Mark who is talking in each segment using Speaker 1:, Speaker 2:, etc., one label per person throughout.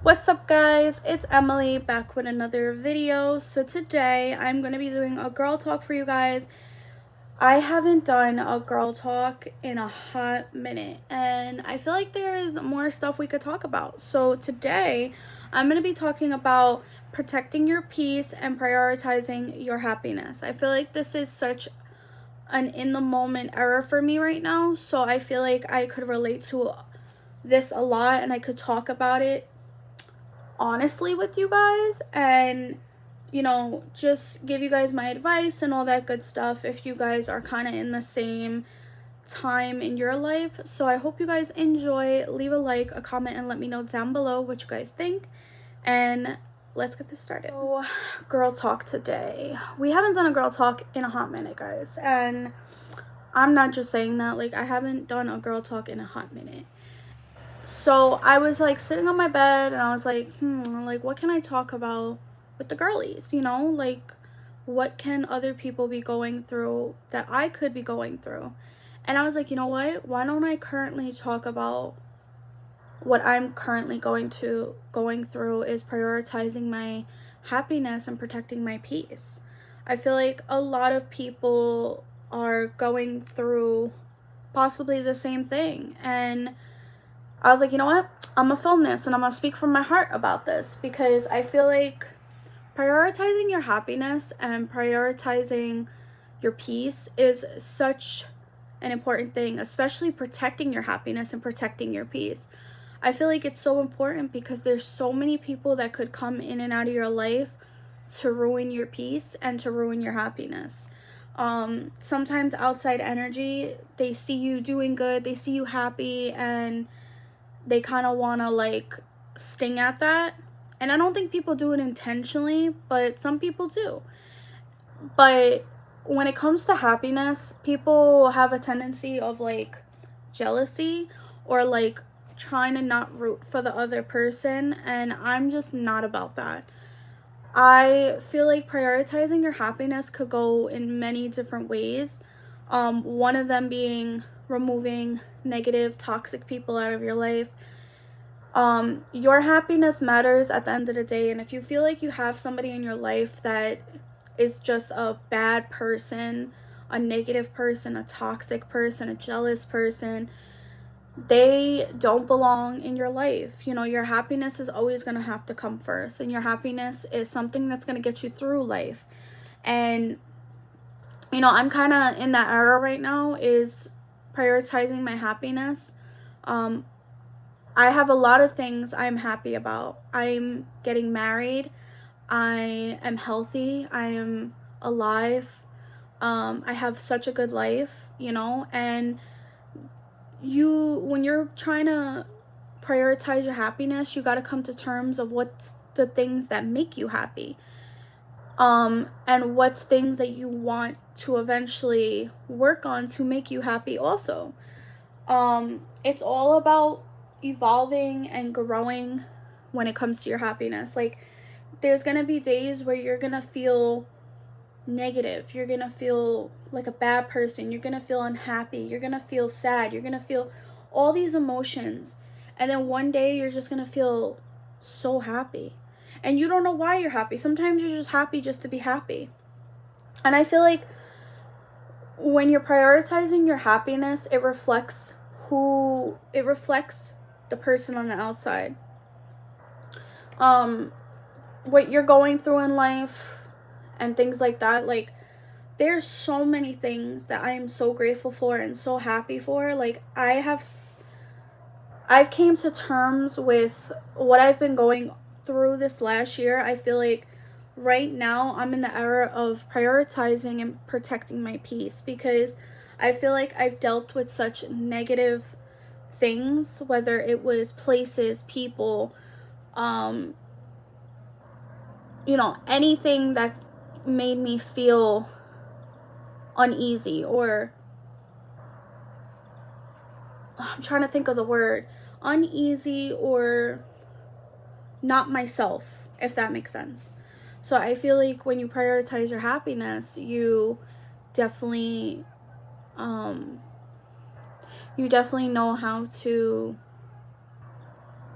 Speaker 1: What's up, guys? It's Emily back with another video. So today I'm going to be doing a girl talk for you guys. I haven't done a girl talk in a hot minute, and I feel like there's more stuff we could talk about. So today I'm going to be talking about protecting your peace and prioritizing your happiness. I feel like this is such an in the moment era for me right now, so I feel like I could relate to this a lot and I could talk about it honestly with you guys, and just give you guys my advice and all that good stuff if you guys are kind of in the same time in your life. So I hope you guys enjoy. Leave a like, a comment, and let me know down below what you guys think, and let's get this started. So, girl talk today. We haven't done a girl talk in a hot minute, guys, and I'm not just saying that. Like, I haven't done a girl talk in a hot minute. So I was like sitting on my bed and I was like, like, what can I talk about with the girlies? Like, what can other people be going through that I could be going through? And I was like, you know what? Why don't I currently talk about what I'm currently going through is prioritizing my happiness and protecting my peace. I feel like a lot of people are going through possibly the same thing, and I was like, you know what? I'm gonna film this and I'm gonna speak from my heart about this, because I feel like prioritizing your happiness and prioritizing your peace is such an important thing, especially protecting your happiness and protecting your peace. I feel like it's so important because there's so many people that could come in and out of your life to ruin your peace and to ruin your happiness. Sometimes outside energy, they see you doing good, they see you happy, and they kind of want to like sting at that. And I don't think people do it intentionally, but some people do. But when it comes to happiness, people have a tendency of like jealousy or like trying to not root for the other person, and I'm just not about that. I feel like prioritizing your happiness could go in many different ways. One of them being removing negative, toxic people out of your life. Your happiness matters at the end of the day, and if you feel like you have somebody in your life that is just a bad person, a negative person, a toxic person, a jealous person, they don't belong in your life. Your happiness is always going to have to come first, and your happiness is something that's going to get you through life. And I'm kind of in that era right now, is prioritizing my happiness. I have a lot of things I'm happy about. I'm getting married. I am healthy. I am alive. I have such a good life, and when you're trying to prioritize your happiness, you got to come to terms of what's the things that make you happy. And what's things that you want to eventually work on to make you happy also. It's all about evolving and growing when it comes to your happiness. Like, there's gonna be days where you're gonna feel negative, you're gonna feel like a bad person, you're gonna feel unhappy, you're gonna feel sad, you're gonna feel all these emotions, and then one day you're just gonna feel so happy, and you don't know why you're happy. Sometimes you're just happy just to be happy. And I feel like when you're prioritizing your happiness, it reflects the person on the outside. What you're going through in life and things like that. Like, there's so many things that I am so grateful for and so happy for. Like, I've came to terms with what I've been going through this last year. I feel like right now I'm in the era of prioritizing and protecting my peace, because I feel like I've dealt with such negative things, whether it was places, people, anything that made me feel uneasy, or I'm trying to think of the word, uneasy or not myself, if that makes sense. So I feel like when you prioritize your happiness, you definitely know how to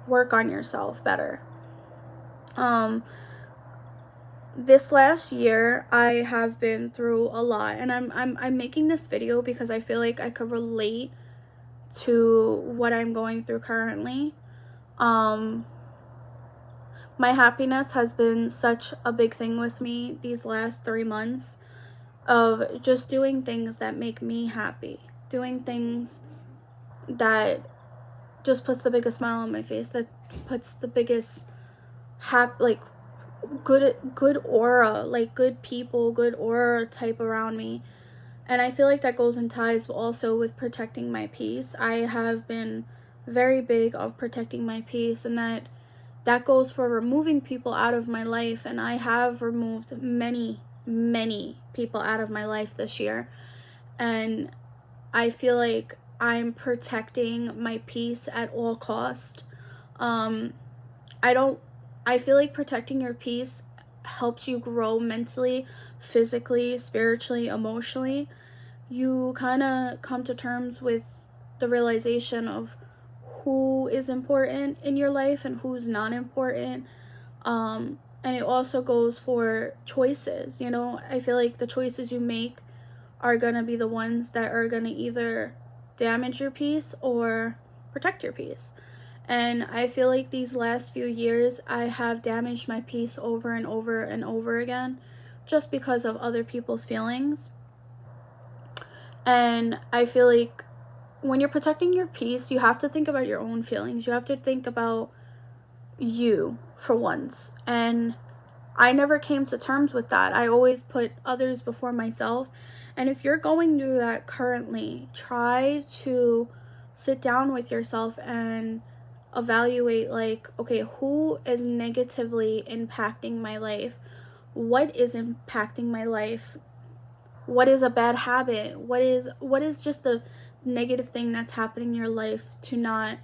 Speaker 1: work on yourself better. Um, this last year I have been through a lot, and I'm making this video because I feel like I could relate to what I'm going through currently. My happiness has been such a big thing with me these last 3 months, of just doing things that make me happy, doing things that just puts the biggest smile on my face, that puts the biggest like good aura, like good people, good aura type around me. And I feel like that goes in ties also with protecting my peace. I have been very big of protecting my peace, and that goes for removing people out of my life. And I have removed many people out of my life this year, and I feel like I'm protecting my peace at all cost. I don't I feel like protecting your peace helps you grow mentally, physically, spiritually, emotionally. You kind of come to terms with the realization of who is important in your life and who's not important. And it also goes for choices. You know, I feel like the choices you make are going to be the ones that are going to either damage your peace or protect your peace. And I feel like these last few years I have damaged my peace over and over and over again, just because of other people's feelings. And I feel like when you're protecting your peace, you have to think about your own feelings. You have to think about you for once. And I never came to terms with that. I always put others before myself. And if you're going through that currently, try to sit down with yourself and evaluate, like, okay, who is negatively impacting my life? What is impacting my life? What is a bad habit? What is just the negative thing that's happening in your life to not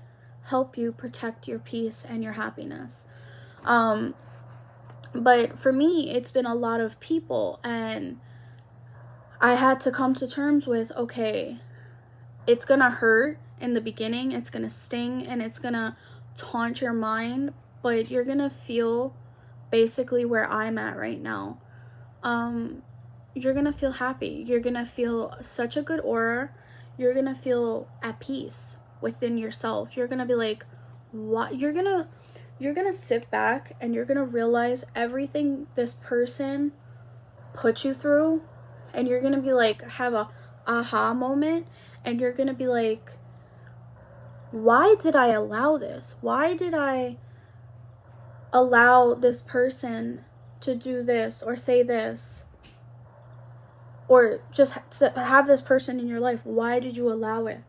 Speaker 1: help you protect your peace and your happiness? But for me, it's been a lot of people, and I had to come to terms with, okay, it's gonna hurt in the beginning, it's gonna sting, and it's gonna taunt your mind, but you're gonna feel basically where I'm at right now. You're gonna feel happy. You're gonna feel such a good aura. You're gonna feel at peace within yourself. You're gonna be like, what? You're gonna sit back and you're gonna realize everything this person put you through, and you're gonna be like, have a aha moment, and you're gonna be like, why did I allow this? Why did I allow this person to do this or say this, or just to have this person in your life? Why did you allow it?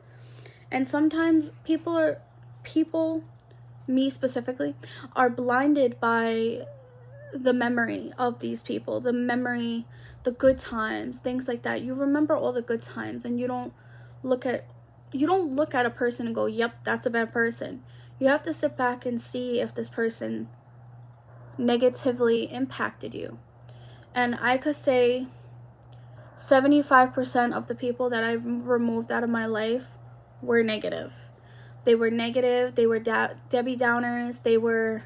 Speaker 1: And sometimes people, me specifically, are blinded by the memory of these people, the good times, things like that. You remember all the good times, and you don't look at a person and go, yep, that's a bad person. You have to sit back and see if this person negatively impacted you. And I could say 75% of the people that I've removed out of my life were negative. They were negative. They were Debbie Downers. They were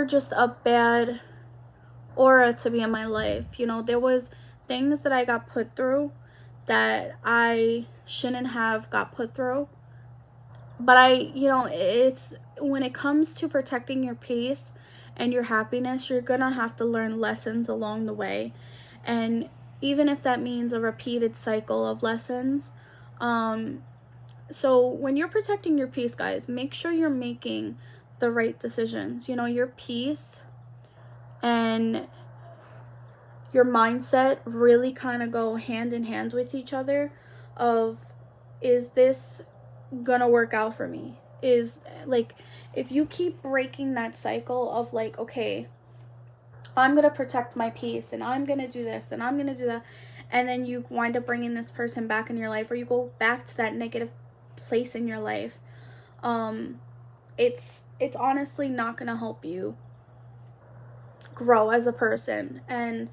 Speaker 1: just a bad aura to be in my life. You know, there was things that I got put through that I shouldn't have got put through. But it's when it comes to protecting your peace and your happiness, you're gonna have to learn lessons along the way. And even if that means a repeated cycle of lessons, so when you're protecting your peace, guys, make sure you're making the right decisions. You know, your peace and your mindset really kind of go hand in hand with each other. Of, is this gonna work out for me? Is, like, if you keep breaking that cycle of, like, okay, I'm gonna protect my peace and I'm gonna do this and I'm gonna do that, and then you wind up bringing this person back in your life, or you go back to that negative place in your life, it's honestly not gonna help you grow as a person. And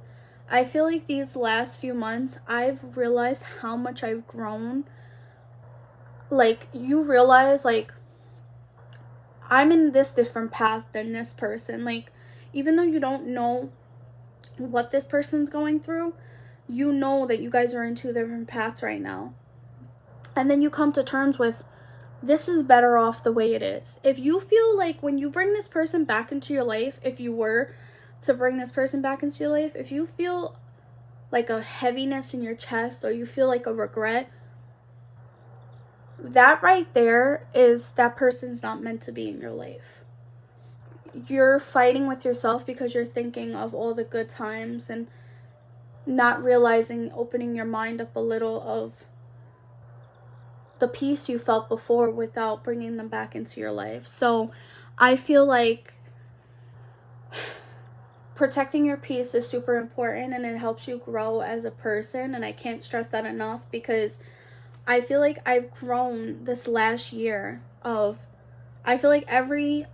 Speaker 1: I feel like these last few months I've realized how much I've grown. Like, you realize, like, I'm in this different path than this person. Like, even though you don't know what this person's going through, you know that you guys are in two different paths right now. And then you come to terms with, this is better off the way it is. If you feel like when you bring this person back into your life, if you were to bring this person back into your life, if you feel like a heaviness in your chest or you feel like a regret, that right there is that person's not meant to be in your life. You're fighting with yourself because you're thinking of all the good times and not realizing, opening your mind up a little of the peace you felt before without bringing them back into your life. So I feel like protecting your peace is super important, and it helps you grow as a person, and I can't stress that enough, because I feel like I've grown this last year I feel like every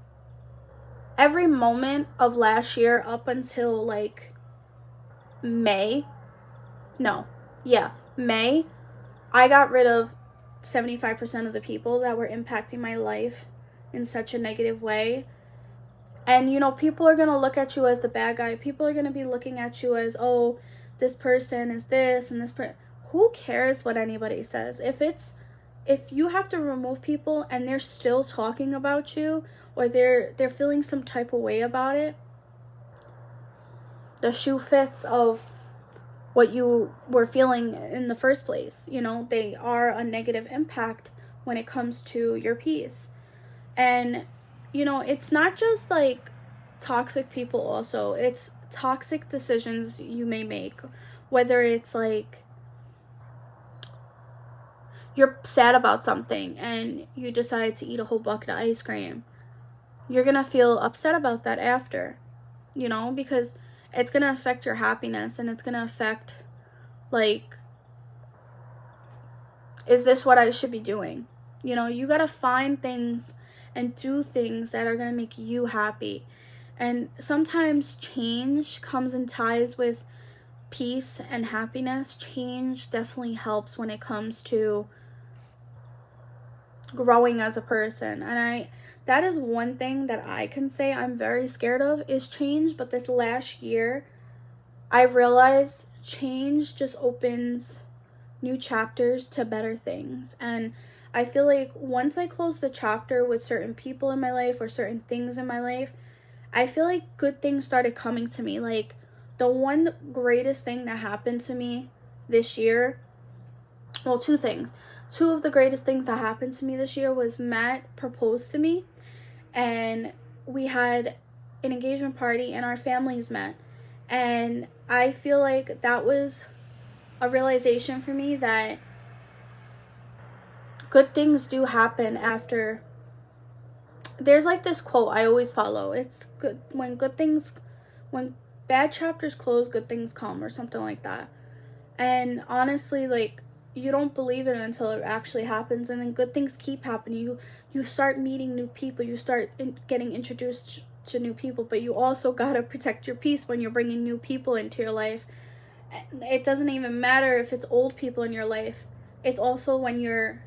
Speaker 1: moment of last year up until like May, I got rid of 75% of the people that were impacting my life in such a negative way. And, you know, people are going to look at you as the bad guy. People are going to be looking at you as, oh, this person is this and this person. Who cares what anybody says? If you have to remove people and they're still talking about you, or they're feeling some type of way about it, the shoe fits of what you were feeling in the first place. You know, they are a negative impact when it comes to your peace. And, you know, it's not just like toxic people also. It's toxic decisions you may make. Whether it's like you're sad about something and you decide to eat a whole bucket of ice cream. You're going to feel upset about that after, you know, because it's going to affect your happiness, and it's going to affect, like, is this what I should be doing? You know, you got to find things and do things that are going to make you happy. And sometimes change comes in ties with peace and happiness. Change definitely helps when it comes to growing as a person. And that is one thing that I can say I'm very scared of, is change. But this last year, I realized change just opens new chapters to better things. And I feel like once I close the chapter with certain people in my life or certain things in my life, I feel like good things started coming to me. Like, the one greatest thing that happened to me this year, well, two things. Two of the greatest things that happened to me this year was Matt proposed to me, and we had an engagement party, and our families met. And I feel like that was a realization for me that good things do happen after. There's like this quote I always follow. It's good when bad chapters close, good things come, or something like that. And honestly, like, you don't believe it until it actually happens, and then good things keep happening. You start meeting new people, you start getting introduced to new people, but you also gotta protect your peace when you're bringing new people into your life. It doesn't even matter if it's old people in your life. It's also when you're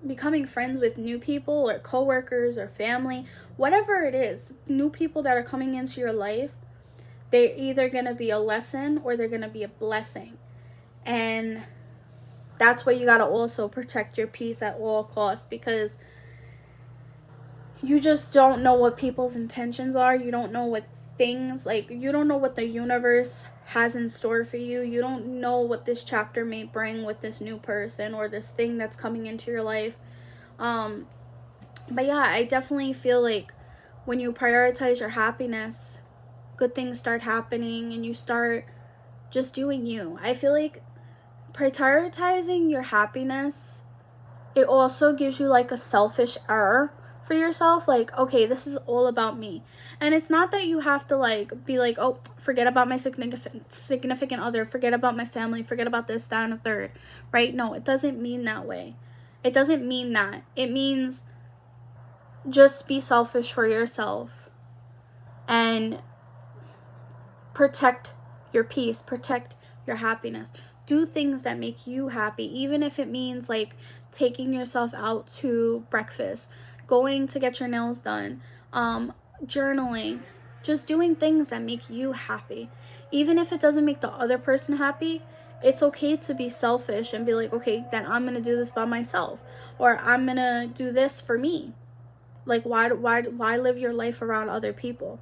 Speaker 1: becoming friends with new people or coworkers or family, whatever it is, new people that are coming into your life, they're either gonna be a lesson or they're gonna be a blessing. And that's why you gotta also protect your peace at all costs, because you just don't know what people's intentions are. You don't know what things, like, you don't know what the universe has in store for you. You don't know what this chapter may bring with this new person or this thing that's coming into your life. But yeah, I definitely feel like when you prioritize your happiness, good things start happening and you start just doing you. I feel like prioritizing your happiness, it also gives you like a selfish error for yourself. Like, okay, this is all about me. And it's not that you have to like be like, oh, forget about my significant other, forget about my family, forget about this, that, and a third, right? No, it doesn't mean that way. It doesn't mean that. It means just be selfish for yourself and protect your peace, protect your happiness. Do things that make you happy, even if it means like taking yourself out to breakfast, going to get your nails done, journaling, just doing things that make you happy. Even if it doesn't make the other person happy, it's okay to be selfish and be like, okay, then I'm gonna do this by myself, or I'm gonna do this for me. Like, why live your life around other people?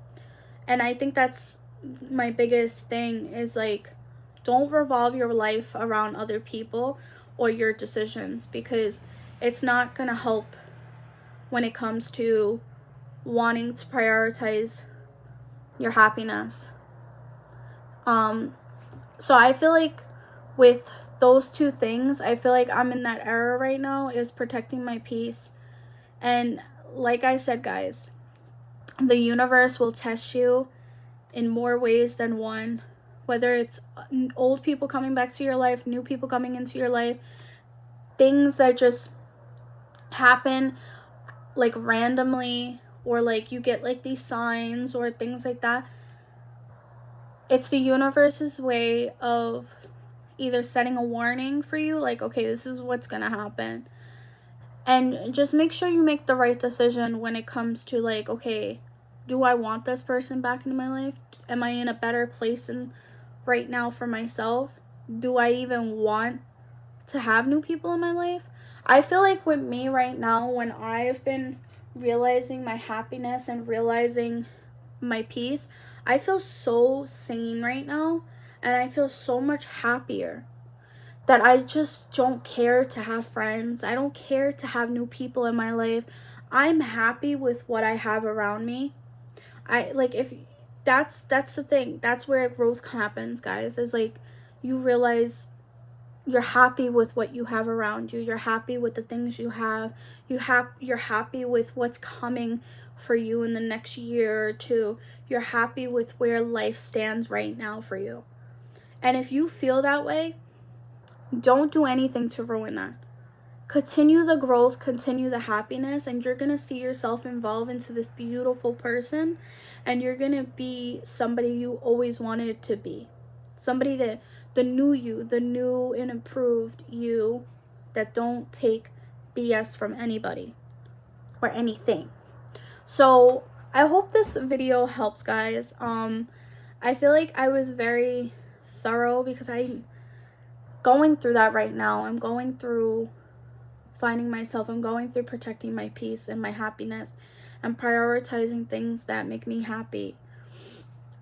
Speaker 1: And I think that's my biggest thing, is like, don't revolve your life around other people or your decisions, because it's not gonna help when it comes to wanting to prioritize your happiness. So I feel like with those two things, I feel like I'm in that era right now, is protecting my peace. And like I said, guys, the universe will test you in more ways than one, whether it's old people coming back to your life, new people coming into your life, things that just happen like randomly, or like you get like these signs or things like that. It's the universe's way of either setting a warning for you, like, okay, this is what's gonna happen. And just make sure you make the right decision when it comes to, like, okay, do I want this person back into my life? Am I in a better place right now for myself? Do I even want to have new people in my life? I feel like with me right now, when I've been realizing my happiness and realizing my peace, I feel so sane right now, and I feel so much happier that I just don't care to have friends. I don't care to have new people in my life. I'm happy with what I have around me. If that's the thing. That's where growth happens, guys. Is like, you realize you're happy with what you have around you. You're happy with the things you have. You're happy with what's coming for you in the next year or two. You're happy with where life stands right now for you. And if you feel that way, don't do anything to ruin that. Continue the growth, continue the happiness, and you're going to see yourself evolve into this beautiful person, and you're going to be somebody you always wanted to be. Somebody that the new you, the new and improved you, that don't take BS from anybody or anything. So I hope this video helps, guys. I feel like I was very thorough because I'm going through that right now. I'm going through finding myself. I'm going through protecting my peace and my happiness and prioritizing things that make me happy.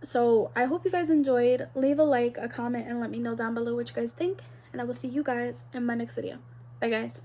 Speaker 1: So I hope you guys enjoyed. Leave a like, a comment, and let me know down below what you guys think. And I will see you guys in my next video. Bye, guys.